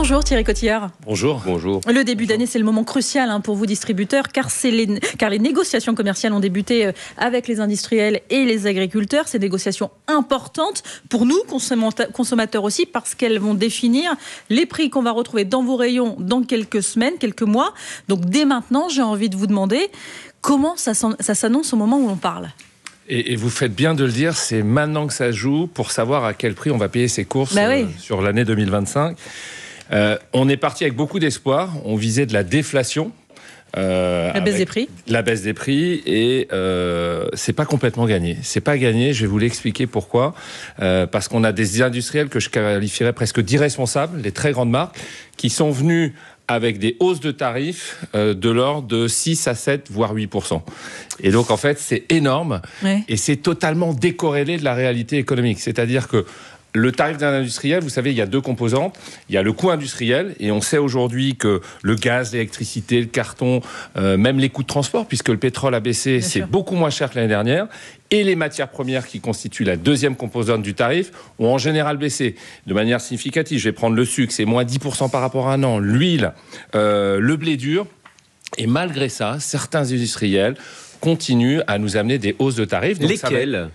Bonjour Thierry Cotillard. Bonjour. Bonjour. Le début d'année, c'est le moment crucial pour vous distributeurs, car les négociations commerciales ont débuté avec les industriels et les agriculteurs. Ces négociations importantes pour nous, consommateurs aussi, parce qu'elles vont définir les prix qu'on va retrouver dans vos rayons dans quelques semaines, quelques mois. Donc dès maintenant, j'ai envie de vous demander comment ça s'annonce au moment où l'on parle. Et vous faites bien de le dire, c'est maintenant que ça joue pour savoir à quel prix on va payer ses courses sur l'année 2025. On est parti avec beaucoup d'espoir. On visait de la déflation. La baisse des prix. La baisse des prix, et c'est pas complètement gagné. C'est pas gagné, je vais vous l'expliquer pourquoi. Parce qu'on a des industriels que je qualifierais presque d'irresponsables, les très grandes marques, qui sont venus avec des hausses de tarifs de l'ordre de 6 à 7, voire 8%. Et donc, en fait, c'est énorme. Ouais. Et c'est totalement décorrélé de la réalité économique. C'est-à-dire que le tarif d'un industriel, vous savez, il y a deux composantes. Il y a le coût industriel, et on sait aujourd'hui que le gaz, l'électricité, le carton, même les coûts de transport, puisque le pétrole a baissé, c'est beaucoup moins cher que l'année dernière. Et les matières premières, qui constituent la deuxième composante du tarif, ont en général baissé de manière significative. Je vais prendre le sucre, c'est moins 10% par rapport à un an. L'huile, le blé dur. Et malgré ça, certains industriels continuent à nous amener des hausses de tarifs. Donc lesquels ?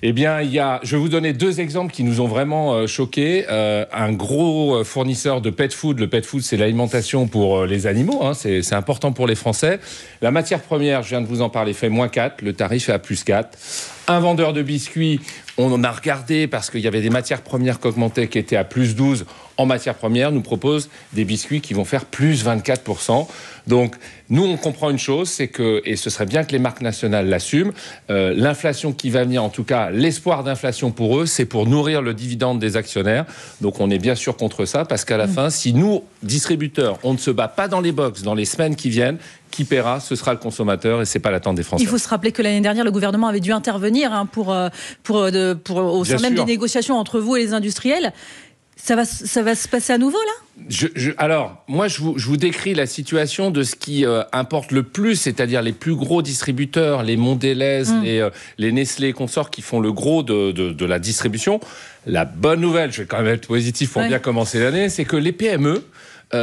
Eh bien, je vais vous donner deux exemples qui nous ont vraiment choqués. Un gros fournisseur de pet food. Le pet food, c'est l'alimentation pour les animaux. C'est important pour les Français. La matière première, je viens de vous en parler, fait moins 4. Le tarif est à plus 4. Un vendeur de biscuits, on en a regardé parce qu'il y avait des matières premières qui augmentaient, qui étaient à plus 12 en matière première, nous propose des biscuits qui vont faire plus 24%. Donc, nous, on comprend une chose, c'est que, et ce serait bien que les marques nationales l'assument, l'inflation qui va venir, en tout cas, l'espoir d'inflation pour eux, c'est pour nourrir le dividende des actionnaires. Donc, on est bien sûr contre ça, parce qu'à la fin, si nous, distributeurs, on ne se bat pas dans les box dans les semaines qui viennent, qui paiera, ce sera le consommateur, et c'est pas l'attente des Français. Il faut se rappeler que l'année dernière, le gouvernement avait dû intervenir au sein même des négociations entre vous et les industriels. Ça va se passer à nouveau, là ? Alors, moi, je vous décris la situation de ce qui importe le plus, c'est-à-dire les plus gros distributeurs, les Mondelez, les Nestlé et consorts qui font le gros de la distribution. La bonne nouvelle, je vais quand même être positif pour bien commencer l'année, c'est que les PME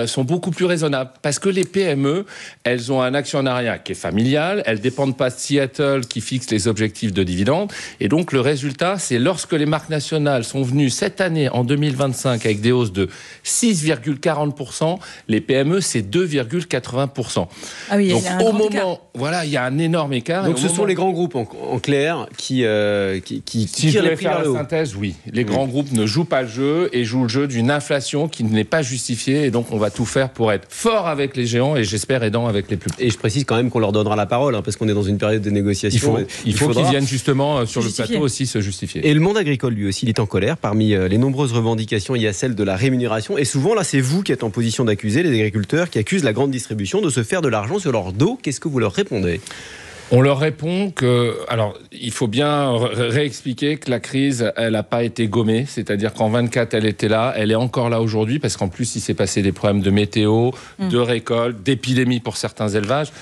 sont beaucoup plus raisonnables. Parce que les PME, elles ont un actionnariat qui est familial, elles ne dépendent pas de Seattle qui fixe les objectifs de dividendes. Et donc, le résultat, c'est lorsque les marques nationales sont venues cette année, en 2025, avec des hausses de 6,40%, les PME, c'est 2,80%. Ah oui, donc, il y a un grand écart. Voilà, il y a un énorme écart. Donc, ce sont les grands groupes, en clair, qui tirent les prix vers le haut. Synthèse, oui. Les grands groupes ne jouent pas le jeu et jouent le jeu d'une inflation qui n'est pas justifiée. Et donc, on va tout faire pour être fort avec les géants et j'espère aidant avec les plus petits. Et je précise quand même qu'on leur donnera la parole, parce qu'on est dans une période de négociation. Il faut qu'ils viennent justement sur le plateau aussi se justifier. Et le monde agricole, lui aussi, il est en colère. Parmi les nombreuses revendications, il y a celle de la rémunération. Et souvent, là, c'est vous qui êtes en position d'accuser les agriculteurs qui accusent la grande distribution de se faire de l'argent sur leur dos. Qu'est-ce que vous leur répondez ? On leur répond que, alors, il faut bien réexpliquer que la crise, elle n'a pas été gommée. C'est-à-dire qu'en 24, elle était là, elle est encore là aujourd'hui, parce qu'en plus, il s'est passé des problèmes de météo, de récolte, d'épidémie pour certains élevages.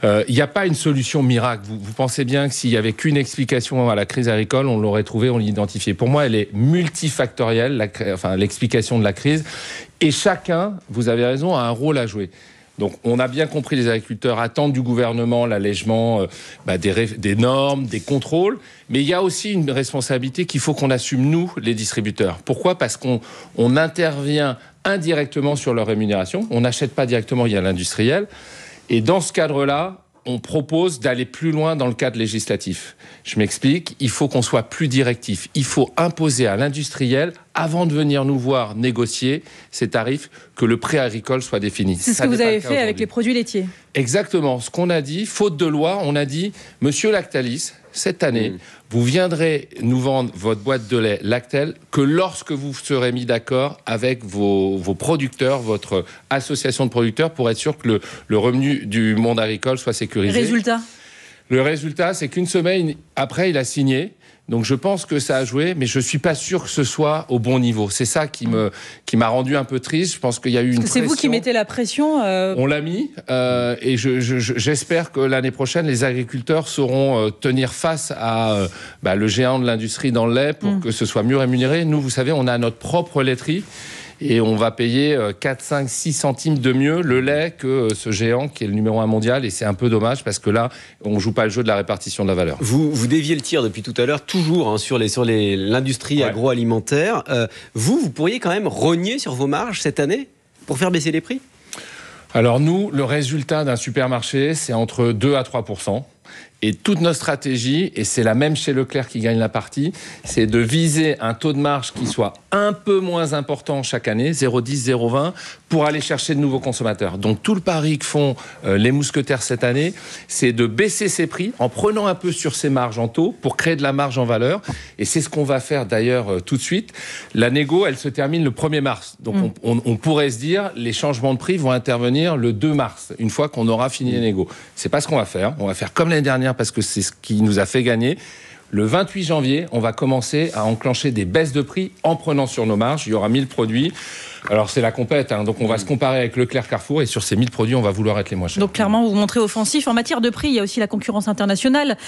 Il n'y a pas une solution miracle. Vous pensez bien que s'il n'y avait qu'une explication à la crise agricole, on l'aurait trouvée, on l'identifiait. Pour moi, elle est multifactorielle, l'explication de la crise. Et chacun, vous avez raison, a un rôle à jouer. Donc, on a bien compris, les agriculteurs attendent du gouvernement l'allègement des normes, des contrôles. Mais il y a aussi une responsabilité qu'il faut qu'on assume, nous, les distributeurs. Pourquoi ? Parce qu'on intervient indirectement sur leur rémunération. On n'achète pas directement, il y a l'industriel. Et dans ce cadre-là, on propose d'aller plus loin dans le cadre législatif. Je m'explique, il faut qu'on soit plus directif. Il faut imposer à l'industriel, avant de venir nous voir négocier ces tarifs, que le prix agricole soit défini. C'est ce que vous avez fait avec les produits laitiers. Exactement. Ce qu'on a dit, faute de loi, on a dit, Monsieur Lactalis, cette année, vous viendrez nous vendre votre boîte de lait Lactel que lorsque vous serez mis d'accord avec vos producteurs, votre association de producteurs, pour être sûr que le revenu du monde agricole soit sécurisé. Le résultat, c'est qu'une semaine après, il a signé. Donc je pense que ça a joué, mais je ne suis pas sûr que ce soit au bon niveau. C'est ça qui m'a rendu un peu triste. Je pense qu'il y a eu une pression. C'est vous qui mettez la pression. On l'a mis, et j'espère que l'année prochaine, les agriculteurs sauront tenir face à le géant de l'industrie dans le lait pour que ce soit mieux rémunéré. Nous, vous savez, on a notre propre laiterie. et on va payer 4, 5, 6 centimes de mieux le lait que ce géant qui est le numéro 1 mondial, et c'est un peu dommage parce que là, on joue pas le jeu de la répartition de la valeur. Vous déviez le tir depuis tout à l'heure, toujours sur l'industrie agroalimentaire. Vous pourriez quand même rogner sur vos marges cette année pour faire baisser les prix ? Alors nous, le résultat d'un supermarché, c'est entre 2 à 3%. Et toute notre stratégie, et c'est la même chez Leclerc qui gagne la partie, c'est de viser un taux de marge qui soit un peu moins important chaque année, 0,10, 0,20, pour aller chercher de nouveaux consommateurs. Donc tout le pari que font les mousquetaires cette année, c'est de baisser ses prix en prenant un peu sur ses marges en taux pour créer de la marge en valeur. Et c'est ce qu'on va faire d'ailleurs tout de suite. La négo, elle se termine le 1er mars. Donc on pourrait se dire, les changements de prix vont intervenir le 2 mars, une fois qu'on aura fini les négos. C'est pas ce qu'on va faire. On va faire comme l'année dernière, parce que c'est ce qui nous a fait gagner. Le 28 janvier, on va commencer à enclencher des baisses de prix en prenant sur nos marges. Il y aura 1000 produits. Alors c'est la compète, donc on va se comparer avec Leclerc, Carrefour, et sur ces 1000 produits, on va vouloir être les moins chers. Donc clairement, vous vous montrez offensif. En matière de prix, il y a aussi la concurrence internationale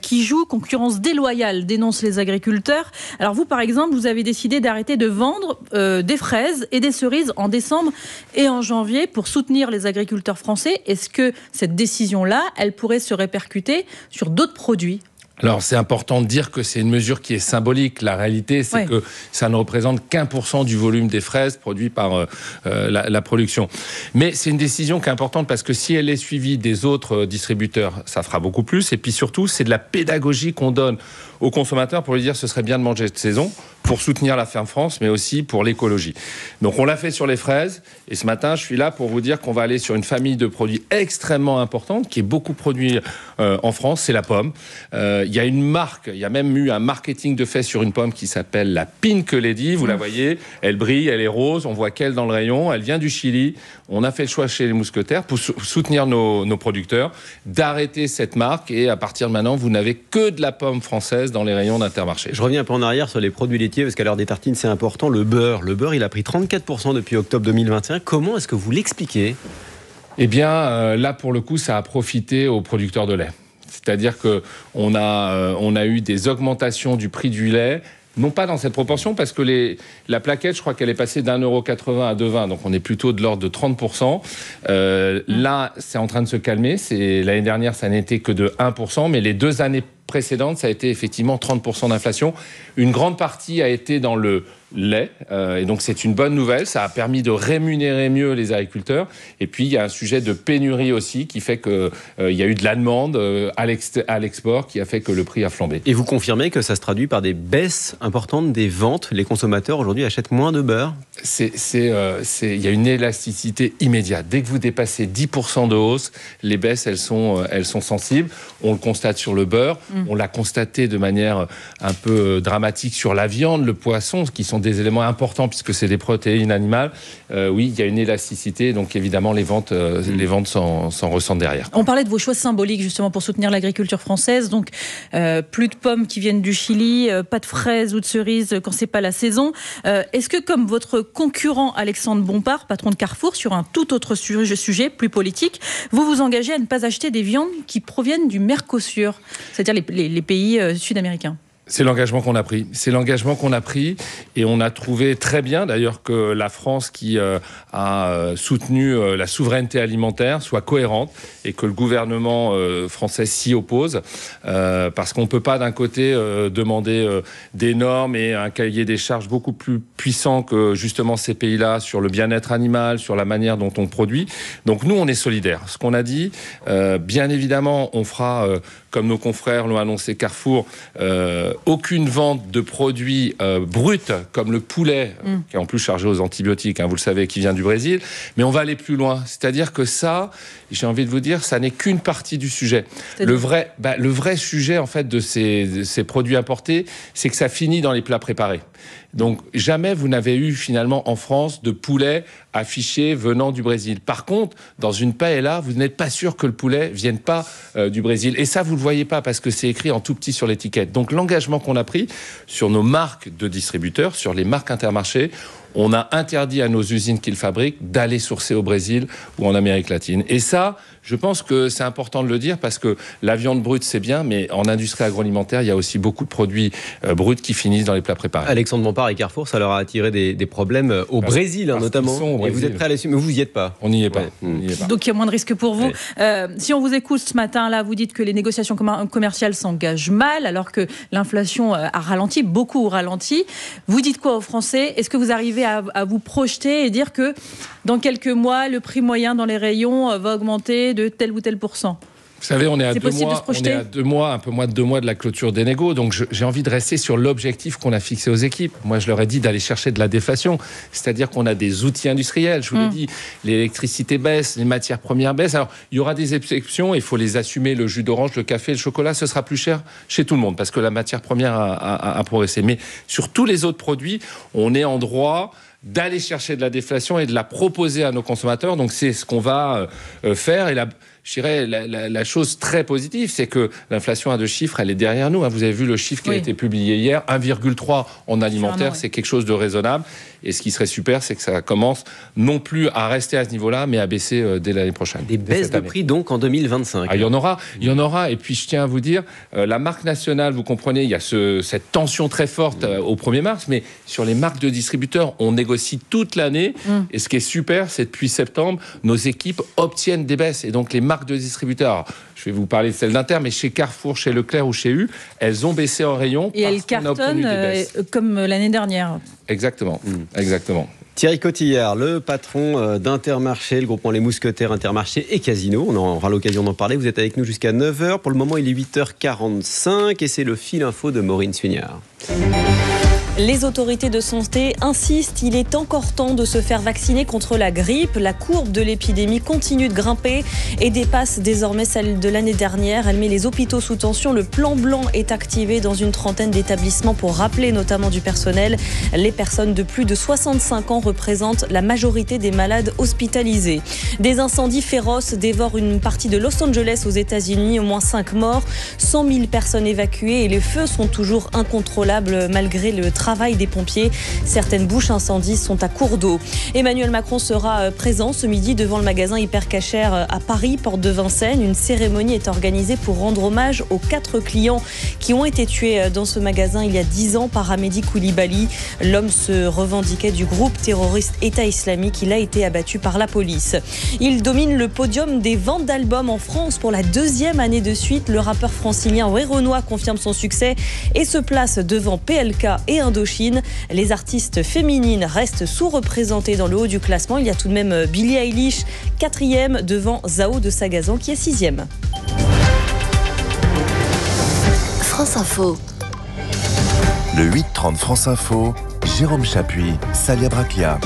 qui joue, concurrence déloyale, dénoncent les agriculteurs. Alors vous, par exemple, vous avez décidé d'arrêter de vendre des fraises et des cerises en décembre et en janvier pour soutenir les agriculteurs français. Est-ce que cette décision-là, elle pourrait se répercuter sur d'autres produits ? Alors, c'est important de dire que c'est une mesure qui est symbolique. La réalité, c'est que ça ne représente qu'1% du volume des fraises produit par la production. Mais c'est une décision qui est importante parce que si elle est suivie des autres distributeurs, ça fera beaucoup plus. Et puis surtout, c'est de la pédagogie qu'on donne aux consommateurs pour lui dire ce serait bien de manger de saison, pour soutenir la ferme France, mais aussi pour l'écologie. Donc on l'a fait sur les fraises, et ce matin, je suis là pour vous dire qu'on va aller sur une famille de produits extrêmement importante, qui est beaucoup produit en France, c'est la pomme. Il y a une marque, il y a même eu un marketing de fait sur une pomme qui s'appelle la Pink Lady, vous la voyez, elle brille, elle est rose, on voit qu'elle dans le rayon, elle vient du Chili. On a fait le choix chez les mousquetaires pour soutenir nos producteurs, d'arrêter cette marque, et à partir de maintenant, vous n'avez que de la pomme française dans les rayons d'Intermarché. Je reviens un peu en arrière sur les produits laitiers, parce qu'à l'heure des tartines, c'est important. Le beurre, il a pris 34% depuis octobre 2021. Comment est-ce que vous l'expliquez ? Eh bien, là, pour le coup, ça a profité aux producteurs de lait. C'est-à-dire qu'on a eu des augmentations du prix du lait, non pas dans cette proportion, parce que la plaquette, je crois qu'elle est passée d'1,80 € à 2,20 €, donc on est plutôt de l'ordre de 30%. Là, c'est en train de se calmer. L'année dernière, ça n'était que de 1%, mais les 2 années précédentes, ça a été effectivement 30% d'inflation. Une grande partie a été dans le lait, et donc c'est une bonne nouvelle. Ça a permis de rémunérer mieux les agriculteurs. Et puis, il y a un sujet de pénurie aussi qui fait qu'il y a eu de la demande à l'export qui a fait que le prix a flambé. Et vous confirmez que ça se traduit par des baisses importantes des ventes ? Les consommateurs, aujourd'hui, achètent moins de beurre ? Il y a une élasticité immédiate. Dès que vous dépassez 10% de hausse, les baisses, elles sont sensibles. On le constate sur le beurre. On l'a constaté de manière un peu dramatique sur la viande, le poisson, qui sont des éléments importants puisque c'est des protéines animales. Oui, il y a une élasticité, donc évidemment les ventes s'en ressentent derrière. On parlait de vos choix symboliques justement pour soutenir l'agriculture française. Donc plus de pommes qui viennent du Chili, pas de fraises ou de cerises quand c'est pas la saison. Est-ce que, comme votre concurrent Alexandre Bompard, patron de Carrefour, sur un tout autre sujet plus politique, vous vous engagez à ne pas acheter des viandes qui proviennent du Mercosur, c'est-à-dire les pays sud-américains? C'est l'engagement qu'on a pris. Et on a trouvé très bien d'ailleurs que la France, qui a soutenu la souveraineté alimentaire, soit cohérente, et que le gouvernement français s'y oppose, parce qu'on ne peut pas d'un côté demander des normes et un cahier des charges beaucoup plus puissant que justement ces pays-là sur le bien-être animal, sur la manière dont on produit. Donc nous, on est solidaires. Ce qu'on a dit, bien évidemment, on fera, comme nos confrères l'ont annoncé, Carrefour, aucune vente de produits bruts comme le poulet, qui est en plus chargé aux antibiotiques, vous le savez, qui vient du Brésil. Mais on va aller plus loin. C'est-à-dire que ça, j'ai envie de vous dire, ça n'est qu'une partie du sujet. Le vrai sujet, en fait, de ces produits importés, c'est que ça finit dans les plats préparés. Donc, jamais vous n'avez eu, finalement, en France, de poulet affiché venant du Brésil. Par contre, dans une paella, vous n'êtes pas sûr que le poulet vienne pas du Brésil. Et ça, vous le voyez pas parce que c'est écrit en tout petit sur l'étiquette. Donc, l'engagement qu'on a pris sur nos marques de distributeurs, sur les marques Intermarché, on a interdit à nos usines qui le fabriquent d'aller sourcer au Brésil ou en Amérique latine. Et ça, je pense que c'est important de le dire parce que la viande brute, c'est bien, mais en industrie agroalimentaire, il y a aussi beaucoup de produits bruts qui finissent dans les plats préparés. Alexandre Bompard et Carrefour, ça leur a attiré des problèmes au Brésil, notamment. Et vous êtes prêts à l'assumer, mais vous n'y êtes pas. On n'y est pas. Donc il y a moins de risques pour vous. Si on vous écoute ce matin-là, vous dites que les négociations commerciales s'engagent mal, alors que l'inflation a ralenti, beaucoup ralenti. Vous dites quoi aux Français ? Est-ce que vous arrivez à vous projeter et dire que dans quelques mois, le prix moyen dans les rayons va augmenter de tel ou tel pourcent ? Vous savez, on est à 2 mois, un peu moins de 2 mois de la clôture des négos, donc j'ai envie de rester sur l'objectif qu'on a fixé aux équipes. Moi, je leur ai dit d'aller chercher de la déflation, c'est-à-dire qu'on a des outils industriels. Je vous l'ai dit, l'électricité baisse, les matières premières baissent. Alors, il y aura des exceptions, il faut les assumer. Le jus d'orange, le café, le chocolat, ce sera plus cher chez tout le monde parce que la matière première a progressé. Mais sur tous les autres produits, on est en droit d'aller chercher de la déflation et de la proposer à nos consommateurs. Donc, c'est ce qu'on va faire. Et je dirais, la chose très positive, c'est que l'inflation à 2 chiffres, elle est derrière nous. Vous avez vu le chiffre qui a été publié hier, 1,3 en alimentaire, c'est quelque chose de raisonnable. Et ce qui serait super, c'est que ça commence non plus à rester à ce niveau-là, mais à baisser dès l'année prochaine. Des baisses de prix donc en 2025. Il y en aura. Et puis je tiens à vous dire, la marque nationale, vous comprenez, il y a cette tension très forte au 1er mars, mais sur les marques de distributeurs, on négocie toute l'année. Et ce qui est super, c'est depuis septembre, nos équipes obtiennent des baisses. Et donc les marques de distributeurs, alors, je vais vous parler de celles d'Inter, mais chez Carrefour, chez Leclerc ou chez U, elles ont baissé en rayon. Et elles cartonnent comme l'année dernière. Exactement. Exactement. Thierry Cotillard, le patron d'Intermarché, le groupement Les Mousquetaires Intermarché et Casino. On aura l'occasion d'en parler. Vous êtes avec nous jusqu'à 9h. Pour le moment, il est 8h45 et c'est le fil info de Maureen Suignard. Les autorités de santé insistent, il est encore temps de se faire vacciner contre la grippe. La courbe de l'épidémie continue de grimper et dépasse désormais celle de l'année dernière. Elle met les hôpitaux sous tension. Le plan blanc est activé dans une trentaine d'établissements pour rappeler notamment du personnel. Les personnes de plus de 65 ans représentent la majorité des malades hospitalisés. Des incendies féroces dévorent une partie de Los Angeles aux États-Unis. Au moins 5 morts, 100 000 personnes évacuées et les feux sont toujours incontrôlables malgré le travail des pompiers. Certaines bouches incendies sont à court d'eau. Emmanuel Macron sera présent ce midi devant le magasin Hypercacher à Paris, porte de Vincennes. Une cérémonie est organisée pour rendre hommage aux 4 clients qui ont été tués dans ce magasin il y a 10 ans par Hamedi Koulibaly. L'homme se revendiquait du groupe terroriste État islamique. Il a été abattu par la police. Il domine le podium des ventes d'albums en France pour la 2e année de suite. Le rappeur francilien Werenoi confirme son succès et se place devant PLK et Indochine. Les artistes féminines restent sous-représentées dans le haut du classement. Il y a tout de même Billie Eilish, 4e devant Zao de Sagazan qui est 6e. France Info. Le 8-30 France Info, Jérôme Chapuis, Salia Braclia.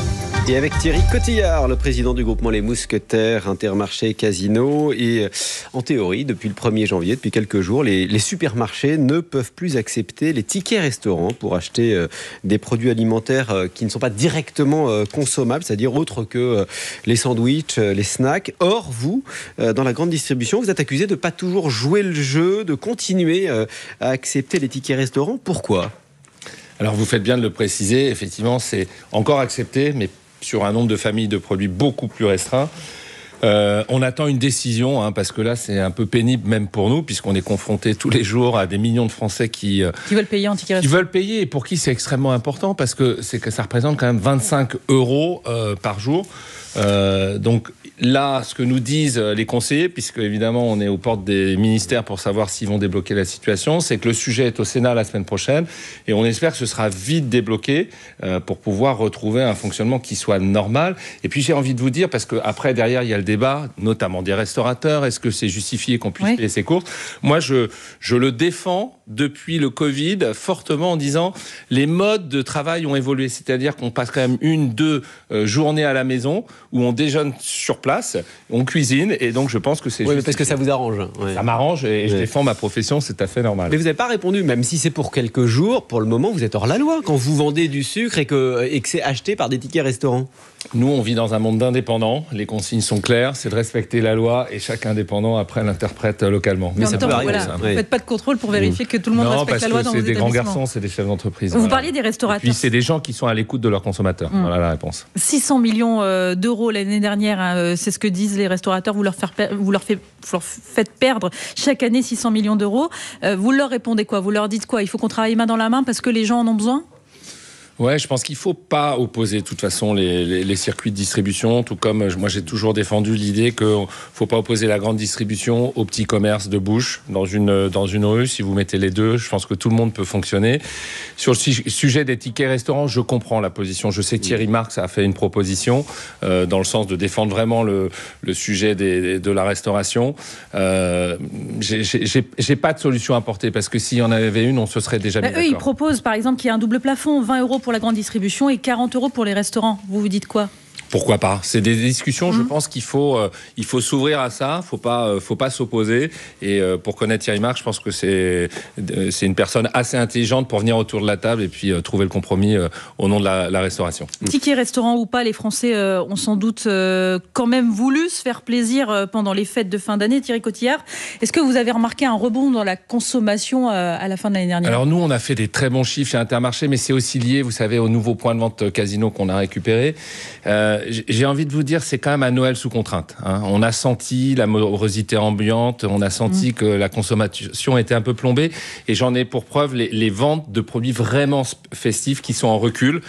Et avec Thierry Cotillard, le président du groupement Les Mousquetaires Intermarché Casino. Et en théorie, depuis le 1er janvier, depuis quelques jours, les supermarchés ne peuvent plus accepter les tickets restaurants pour acheter des produits alimentaires qui ne sont pas directement consommables, c'est-à-dire autres que les sandwichs, les snacks. Or, vous, dans la grande distribution, vous êtes accusé de ne pas toujours jouer le jeu, de continuer à accepter les tickets restaurants. Pourquoi ? Alors, vous faites bien de le préciser. Effectivement, c'est encore accepté, mais sur un nombre de familles de produits beaucoup plus restreint. On attend une décision, parce que là, c'est un peu pénible même pour nous, puisqu'on est confronté tous les jours à des millions de Français qui veulent payer en ticket restaurant. Qui veulent payer, et pour qui c'est extrêmement important, parce que ça représente quand même 25 € par jour. Donc là, ce que nous disent les conseillers, puisque évidemment on est aux portes des ministères pour savoir s'ils vont débloquer la situation, c'est que le sujet est au Sénat la semaine prochaine et on espère que ce sera vite débloqué pour pouvoir retrouver un fonctionnement qui soit normal. Et puis j'ai envie de vous dire, parce qu'après derrière il y a le débat, notamment des restaurateurs, est-ce que c'est justifié qu'on puisse payer ses courses ? Moi je le défends depuis le Covid fortement en disant les modes de travail ont évolué, c'est-à-dire qu'on passe quand même 1-2 journées à la maison où on déjeune sur place, on cuisine, et donc je pense que c'est juste. Oui, parce que ça vous arrange. Ouais. Ça m'arrange et je défends ma profession, c'est tout à fait normal. Mais vous n'avez pas répondu, même si c'est pour quelques jours, pour le moment, vous êtes hors la loi quand vous vendez du sucre et que c'est acheté par des tickets restaurants. Nous, on vit dans un monde d'indépendants. Les consignes sont claires, c'est de respecter la loi et chaque indépendant, après, l'interprète localement. Mais ça peut arriver, ça. Vous ne faites pas de contrôle pour vérifier que tout le monde respecte la loi dans vos établissements. C'est des grands garçons, c'est des chefs d'entreprise. Vous parliez des restaurateurs. Et puis, c'est des gens qui sont à l'écoute de leurs consommateurs. Voilà la réponse. 600 millions d'euros l'année dernière, c'est ce que disent les restaurateurs. Vous leur faites perdre chaque année 600 millions d'euros. Vous leur répondez quoi? Vous leur dites quoi? Il faut qu'on travaille main dans la main parce que les gens en ont besoin? Ouais, je pense qu'il ne faut pas opposer de toute façon les circuits de distribution, tout comme moi j'ai toujours défendu l'idée qu'il ne faut pas opposer la grande distribution au petit commerce de bouche dans une rue. Si vous mettez les deux, je pense que tout le monde peut fonctionner. Sur le sujet des tickets restaurants, je comprends la position. Je sais que Thierry Marx a fait une proposition dans le sens de défendre vraiment le sujet de la restauration. J'ai pas de solution à apporter parce que s'il y en avait une, on se serait déjà mis d'accord. Eux, ils proposent par exemple qu'il y ait un double plafond, 20 € pour la grande distribution et 40 € pour les restaurants. Vous dites quoi? Pourquoi pas? C'est des discussions, je pense qu'il faut s'ouvrir à ça, faut pas s'opposer. Et pour connaître Thierry Marx, je pense que c'est une personne assez intelligente pour venir autour de la table et puis trouver le compromis au nom de la restauration. Ticket restaurant ou pas, les Français ont sans doute quand même voulu se faire plaisir pendant les fêtes de fin d'année. Thierry Cotillard, est-ce que vous avez remarqué un rebond dans la consommation à la fin de l'année dernière? Alors nous, on a fait des très bons chiffres chez Intermarché, mais c'est aussi lié, vous savez, aux nouveaux points de vente Casino qu'on a récupérés. J'ai envie de vous dire, c'est quand même un Noël sous contrainte. On a senti la morosité ambiante, on a senti que la consommation était un peu plombée. Et j'en ai pour preuve les ventes de produits vraiment festifs qui sont en recul.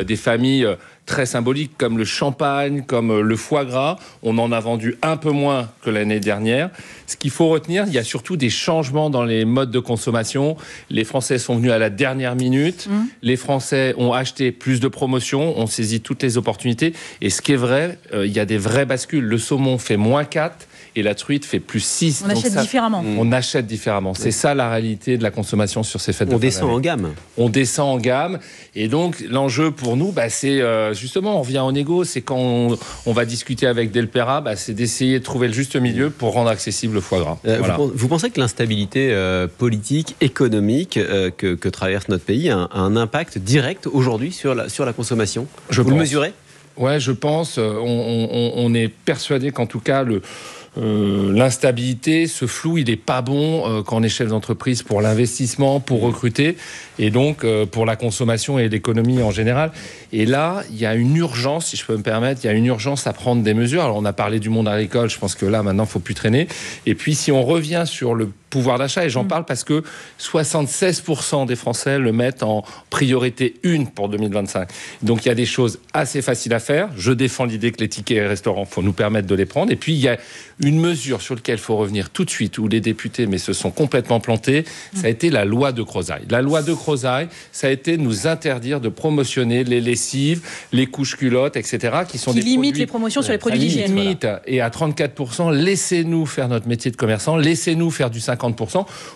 Des familles très symboliques comme le champagne, comme le foie gras. On en a vendu un peu moins que l'année dernière. Ce qu'il faut retenir, il y a surtout des changements dans les modes de consommation. Les Français sont venus à la dernière minute. Les Français ont acheté plus de promotions, ont saisi toutes les opportunités. Et ce qui est vrai, il y a des vraies bascules. Le saumon fait -4 et la truite fait +6. On achète différemment. On achète différemment. C'est ça la réalité de la consommation sur ces fêtes de fin d'année. On descend en gamme. On descend en gamme. Et donc, l'enjeu pour nous, c'est justement, on revient au négo. C'est quand on va discuter avec Delpera, c'est d'essayer de trouver le juste milieu pour rendre accessible le foie gras. Voilà. Vous pensez que l'instabilité politique, économique que traverse notre pays a un impact direct aujourd'hui sur la consommation? Vous le mesurez? Ouais, je pense. On est persuadé qu'en tout cas, l'instabilité, ce flou, il n'est pas bon quand on est chef d'entreprise pour l'investissement, pour recruter et donc pour la consommation et l'économie en général. Et là, il y a une urgence, si je peux me permettre, il y a une urgence à prendre des mesures. Alors, on a parlé du monde agricole, je pense que là, maintenant, il ne faut plus traîner. Et puis, si on revient sur le pouvoir d'achat, et j'en parle parce que 76% des Français le mettent en priorité 1 pour 2025. Donc, il y a des choses assez faciles à faire. Je défends l'idée que les tickets restaurants, il faut nous permettre de les prendre. Et puis, il y a une mesure sur laquelle il faut revenir tout de suite, où les députés se sont complètement plantés, ça a été la loi de Crozaille. La loi de Crozaille, ça a été de nous interdire de promotionner les lessives, les couches culottes, etc., qui sont des limitent produits, les promotions sur les produits d'hygiène. Voilà. Et à 34%, laissez-nous faire notre métier de commerçant, laissez-nous faire du 50%.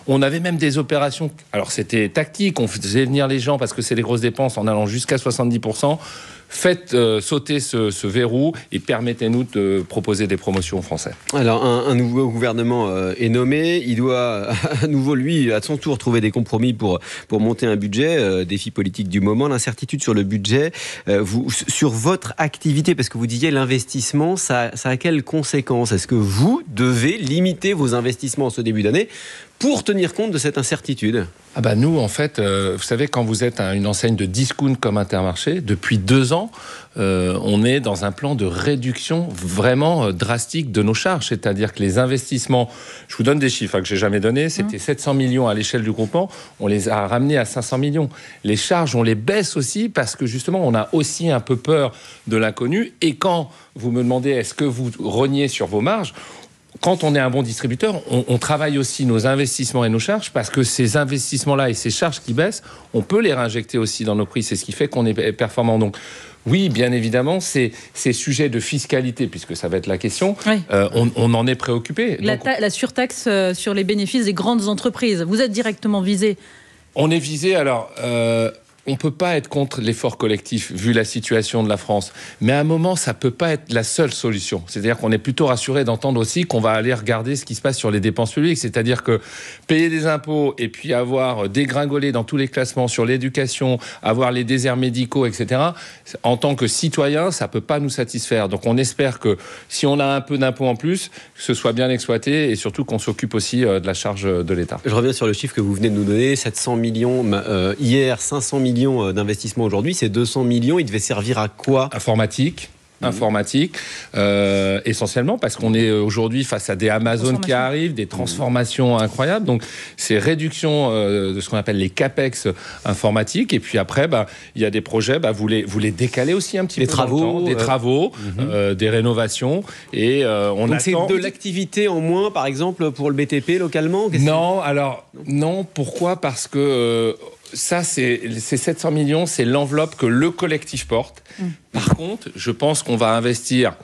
On avait même des opérations, alors c'était tactique, on faisait venir les gens parce que c'est des grosses dépenses en allant jusqu'à 70%. Faites sauter ce verrou et permettez-nous de proposer des promotions aux Français. Alors, un nouveau gouvernement est nommé. Il doit à nouveau, lui, à son tour, trouver des compromis pour monter un budget. Défi politique du moment, l'incertitude sur le budget. Sur votre activité, parce que vous disiez l'investissement, ça a quelles conséquences? Est-ce que vous devez limiter vos investissements en ce début d'année pour tenir compte de cette incertitude? Nous, en fait, vous savez, quand vous êtes une enseigne de discount comme Intermarché, depuis 2 ans, on est dans un plan de réduction vraiment drastique de nos charges. C'est-à-dire que les investissements, je vous donne des chiffres que je n'ai jamais donnés, c'était 700 millions à l'échelle du groupement, on les a ramenés à 500 millions. Les charges, on les baisse aussi parce que justement, on a aussi un peu peur de l'inconnu. Et quand vous me demandez, est-ce que vous reniez sur vos marges ? Quand on est un bon distributeur, on travaille aussi nos investissements et nos charges parce que ces investissements-là et ces charges qui baissent, on peut les réinjecter aussi dans nos prix. C'est ce qui fait qu'on est performant. Donc, oui, bien évidemment, ces sujets de fiscalité, puisque ça va être la question, oui. On en est préoccupé. La surtaxe sur les bénéfices des grandes entreprises, vous êtes directement visé. On est visé, alors... on peut pas être contre l'effort collectif vu la situation de la France. Mais à un moment, ça peut pas être la seule solution. C'est-à-dire qu'on est plutôt rassuré d'entendre aussi qu'on va aller regarder ce qui se passe sur les dépenses publiques. C'est-à-dire que payer des impôts et puis avoir dégringolé dans tous les classements sur l'éducation, avoir les déserts médicaux, etc. En tant que citoyen, ça peut pas nous satisfaire. Donc on espère que si on a un peu d'impôts en plus, que ce soit bien exploité et surtout qu'on s'occupe aussi de la charge de l'État. Je reviens sur le chiffre que vous venez de nous donner, 700 millions hier, 500 millions d'investissement aujourd'hui, c'est 200 millions. Il devait servir à quoi ? Informatique, essentiellement parce qu'on est aujourd'hui face à des Amazon qui arrivent, des transformations incroyables, donc c'est réduction de ce qu'on appelle les capex informatiques, et puis après il y a des projets, vous les décalez aussi un petit peu dans le temps, des travaux, des rénovations, et on donc attend... c'est de l'activité en moins, par exemple pour le BTP localement ? Non, pourquoi ? Parce que ça, ces 700 millions, c'est l'enveloppe que le collectif porte. Par contre, je pense qu'on va investir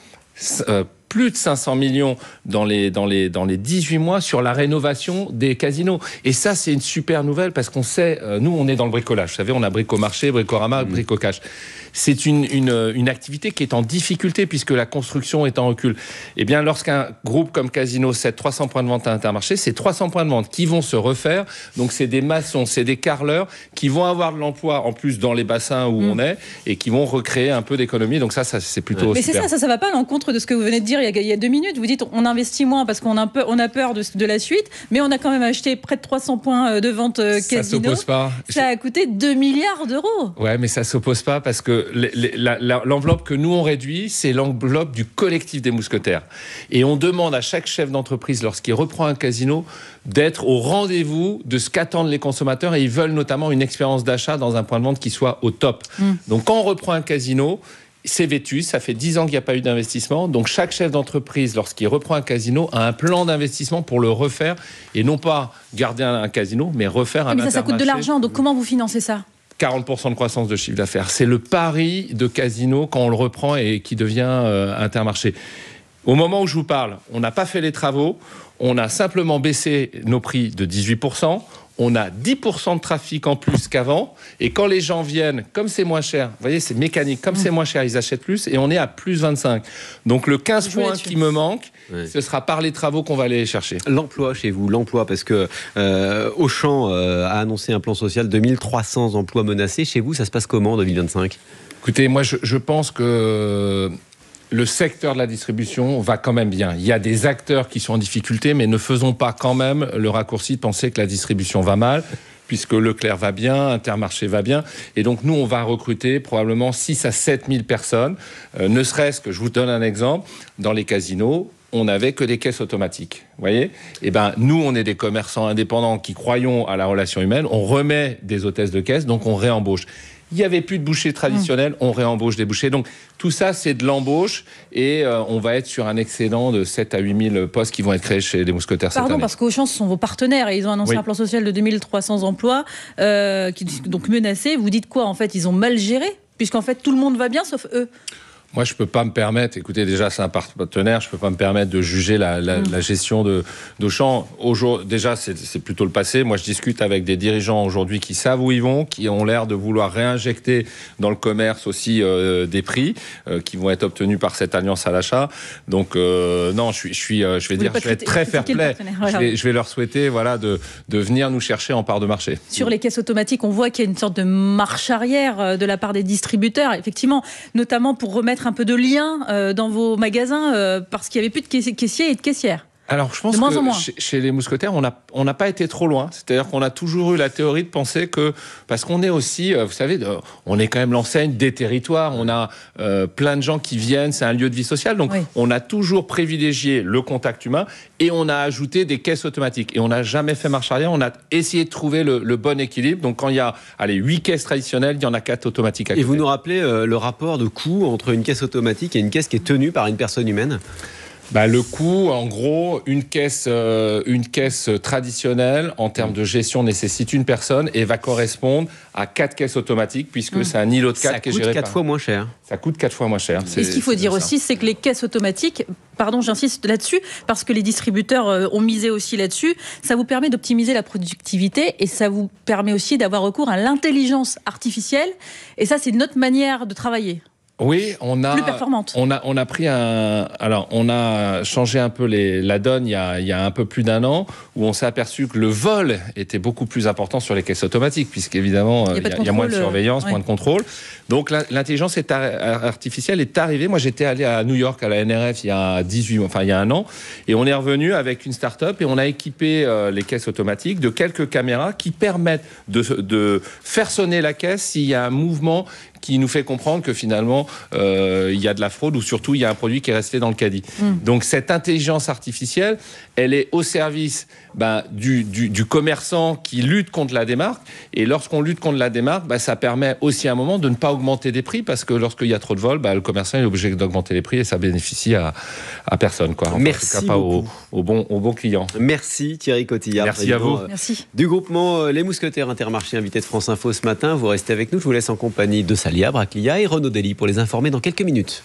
plus de 500 millions dans les 18 mois sur la rénovation des casinos. Et ça, c'est une super nouvelle parce qu'on sait, nous, on est dans le bricolage. Vous savez, on a Bricomarché, Bricorama, Bricocash. C'est une activité qui est en difficulté puisque la construction est en recul. Eh bien, lorsqu'un groupe comme Casino cède 300 points de vente à Intermarché, c'est 300 points de vente qui vont se refaire. Donc, c'est des maçons, c'est des carreleurs qui vont avoir de l'emploi en plus dans les bassins où on est et qui vont recréer un peu d'économie. Donc ça c'est plutôt Mais super. c'est ça va pas à l'encontre de ce que vous venez de dire il y a 2 minutes. Vous dites on investit moins parce qu'on a peur de la suite, mais on a quand même acheté près de 300 points de vente Casino. Ça s'oppose pas. Ça a coûté 2 milliards d'euros. Ouais, mais ça s'oppose pas parce que l'enveloppe que nous on réduit, c'est l'enveloppe du collectif des mousquetaires. Et on demande à chaque chef d'entreprise, lorsqu'il reprend un casino, d'être au rendez-vous de ce qu'attendent les consommateurs, et ils veulent notamment une expérience d'achat dans un point de vente qui soit au top. Donc quand on reprend un casino, c'est vétus, ça fait 10 ans qu'il n'y a pas eu d'investissement. Donc chaque chef d'entreprise, lorsqu'il reprend un casino, a un plan d'investissement pour le refaire, et non pas garder un casino, mais refaire un Intermarché. Mais ça coûte de l'argent, donc comment vous financez ça ? 40% de croissance de chiffre d'affaires. C'est le pari de Casino quand on le reprend et qui devient Intermarché. Au moment où je vous parle, on n'a pas fait les travaux, on a simplement baissé nos prix de 18%, on a 10% de trafic en plus qu'avant, et quand les gens viennent, comme c'est moins cher, vous voyez, c'est mécanique, comme c'est moins cher, ils achètent plus, et on est à plus 25. Donc le 15 points qui me manque, ce sera par les travaux qu'on va aller chercher. L'emploi chez vous, parce que Auchan a annoncé un plan social, 2300 emplois menacés. Chez vous, ça se passe comment en 2025 ? Écoutez, moi je pense que le secteur de la distribution va quand même bien. Il y a des acteurs qui sont en difficulté, mais ne faisons pas quand même le raccourci de penser que la distribution va mal, puisque Leclerc va bien, Intermarché va bien. Et donc, nous, on va recruter probablement 6 à 7 000 personnes. Ne serait-ce que, je vous donne un exemple, dans les casinos, on n'avait que des caisses automatiques. Vous voyez ? Eh ben, nous, on est des commerçants indépendants qui croyons à la relation humaine. On remet des hôtesses de caisse, donc on réembauche. Il n'y avait plus de bouchers traditionnels, on réembauche des bouchers. Donc tout ça, c'est de l'embauche, et on va être sur un excédent de 7 à 8 000 postes qui vont être créés chez les mousquetaires cette année. Pardon, parce qu'Auchan, ce sont vos partenaires et ils ont annoncé un plan social de 2300 emplois qui donc menacés. Vous dites quoi en fait ? Ils ont mal géré, puisqu'en fait tout le monde va bien sauf eux. Moi, je ne peux pas me permettre, écoutez, déjà, c'est un partenaire, je ne peux pas me permettre de juger la gestion d'Auchan. Déjà, c'est plutôt le passé. Moi, je discute avec des dirigeants aujourd'hui qui savent où ils vont, qui ont l'air de vouloir réinjecter dans le commerce aussi des prix qui vont être obtenus par cette alliance à l'achat. Donc, non, je vais être très fair-play. Je vais leur souhaiter de venir nous chercher en part de marché. Sur les caisses automatiques, on voit qu'il y a une sorte de marche arrière de la part des distributeurs, effectivement, notamment pour remettre un peu de lien dans vos magasins parce qu'il n'y avait plus de caissiers et de caissières. Alors, je pense que chez les mousquetaires, on n'a pas été trop loin. C'est-à-dire qu'on a toujours eu la théorie de penser que... Parce qu'on est aussi, vous savez, on est quand même l'enseigne des territoires. On a plein de gens qui viennent. C'est un lieu de vie sociale. Donc, on a toujours privilégié le contact humain et on a ajouté des caisses automatiques. Et on n'a jamais fait marche arrière. On a essayé de trouver le bon équilibre. Donc, quand il y a 8 caisses traditionnelles, il y en a 4 automatiques à côté. Et vous nous rappelez le rapport de coût entre une caisse automatique et une caisse qui est tenue par une personne humaine ? Le coût, en gros, une caisse traditionnelle en termes de gestion nécessite une personne et va correspondre à 4 caisses automatiques puisque c'est un îlot de 4 qui est géré. Ça coûte 4 fois moins cher. Ça coûte 4 fois moins cher. Et ce qu'il faut dire aussi, c'est que les caisses automatiques, pardon, j'insiste là-dessus, parce que les distributeurs ont misé aussi là-dessus, ça vous permet d'optimiser la productivité et ça vous permet aussi d'avoir recours à l'intelligence artificielle. Et ça, c'est notre manière de travailler. Oui, plus performante. On a changé un peu la donne il y a un peu plus d'un an, où on s'est aperçu que le vol était beaucoup plus important sur les caisses automatiques, puisqu'évidemment il y a moins de surveillance, moins de contrôle. Donc l'intelligence artificielle est arrivée. Moi, j'étais allé à New York à la NRF il y a un an, et on est revenu avec une start-up et on a équipé les caisses automatiques de quelques caméras qui permettent de faire sonner la caisse s'il y a un mouvement qui nous fait comprendre que finalement il y a de la fraude ou surtout il y a un produit qui est resté dans le caddie. Donc cette intelligence artificielle, elle est au service du commerçant qui lutte contre la démarque, et lorsqu'on lutte contre la démarque, ça permet aussi à un moment de ne pas augmenter des prix, parce que lorsqu'il y a trop de vols, le commerçant est obligé d'augmenter les prix et ça bénéficie à personne, quoi. Merci en tout cas, pas au bon client. Merci Thierry Cotillard. Merci à vous. Merci. Du groupement Les Mousquetaires Intermarché, invité de France Info ce matin. Vous restez avec nous, je vous laisse en compagnie de Salia Braclia et Renaud Dely pour les informer dans quelques minutes.